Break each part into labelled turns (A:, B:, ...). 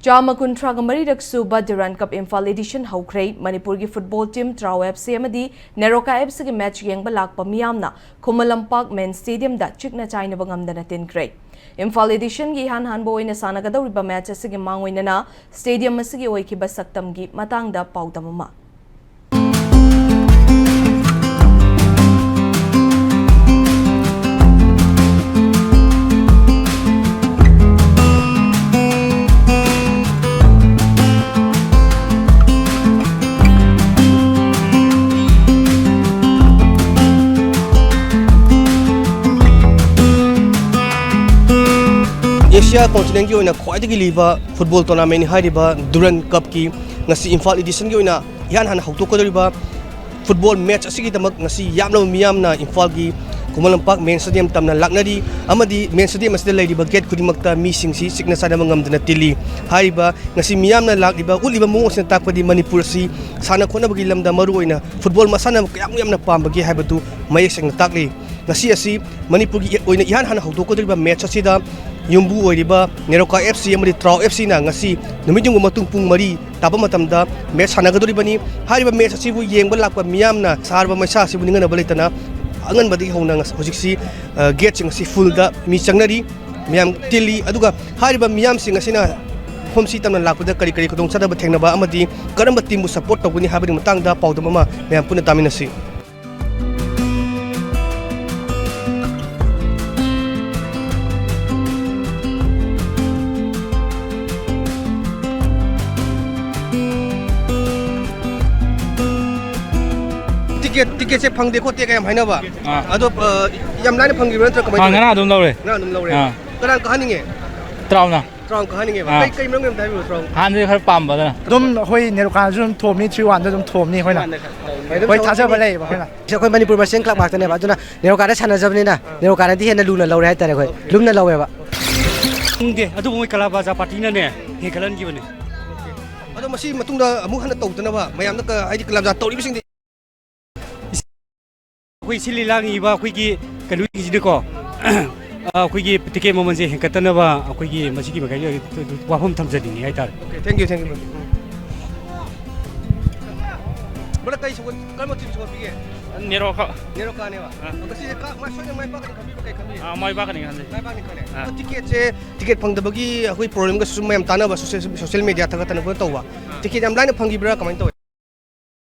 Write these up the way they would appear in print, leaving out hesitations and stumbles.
A: Chama kuntraga marirak suba Durand Cup Imphal edition haukrei Manipur ki football team Trau FC amadi Neroca FC ki match yengba lakpa miyamna Kumalampak main stadium da chikna chaina bangamdana tinkrei. Imphal edition ki han-hanbo oina sanagadawriba match asigi mangoinana stadium asigi oikiba saktamgi matangda paudamama.
B: Asia continent ki oina khwaidagi liba football tournament hariba Durand Cup ki ngasi Imphal edition ki oina yan han hautokodriba football match asigi damak ngasi yamna miyamna Imphal ki Kumalampak main stadium tamna laknari amadi main stadium asida laiba gate kudimakta mi singsi sikna sada mangamdana tili hariba ngasi miyamna lakliba uliba mungosna takpadi Manipur si sana khona bagi lamda maru oina football masana kayam yamna pambagi haibatu mayek sengna takli ngasi asi Manipur ki oina yan han hautokodriba match asida Yumbu oiriba Neroca FC amadi Trau FC na ngasi numijung matung pung mari taba matamda match sanagadoribani hariba match asibu yengba lakpa miyamna sarba maisa asibu ningana balitana angan badi hona hojiksi gate sing si full da mi changnari miyam tili aduga hariba miyam sing asina homsi tamna lakpada kari kari khudong sadaba thengnaba amadi karamba team bu support tawni habani matangda paudamama miyam puna taminasi tiket se phang dekho te kayam haina ba ado yam lane phang gibra tra kamai
C: ngana dum lawre
B: karan kahani nge
C: Trauna
B: kahani nge ba kai mrang mem dai bu Trau
C: han de khar pam ba na
D: dum hoi Neroca zum thom ni 3-1 dum thom ni hoina hoi thaja ba lei ba hoina
E: khoi Manipur ba seng club mak tane ba aduna Neroca da sana jabni na Neroca na di hena luna lawre hai tare khoi lumna lawe ba
C: nge adu moi kala ba ja party na ne he kalan gi bane
B: ado masi matungda amu hana tawtana ba mayam da ka aidi club ja tawri bising
C: koi sili langi ba koi gi kanu gi de ko koi gi tike moment je henkatana ba koi gi masi gi ba kai wafam thamjani ni ai tar
B: thank you bala kai so kalma tin so pige
C: Neroca
B: ne ba kasi ka ma so ne mai ba kan khabi ba kai khabi
C: mai ba kan ni han
B: mai ba ni khane ticket phang da bagi hoi problem ga su mayam tana ba social media thaga tana ko tawwa ticket am line phangi bra kamai taw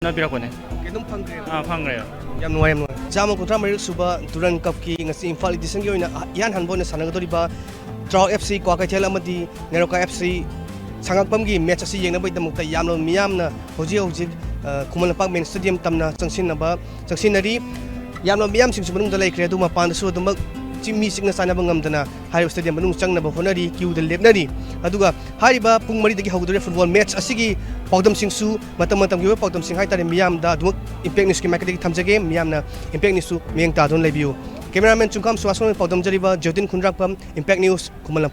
C: na bira ko ne
B: kedum phangre
C: phangre
B: yam nuai jama kuntra marik suba Durand Cup ki ngasi Imphal edition gi oina yan hanbo ne sanagadoriba Trau FC kwa kai thela amadi Neroca FC sangakpam gi match asi yengna bai damukta yamlo miyamna hoji Kumalampak main stadium tamna changsinari yamlo miyam sing sumunung da laikre du mapan su dum chimmi singna sana bangamdana hari stadium manung changna ba honari queue da lepnari aduga hariba pung mari dagi hawdore football match asigi paudam singsu matam gi paudam sing hai tare miyam da du impact news ki market thamjage miyamna impact news su meng ta don lebiu cameraman chungkam suason paudam jariba Jodin Khunrakpam impact news Kumalam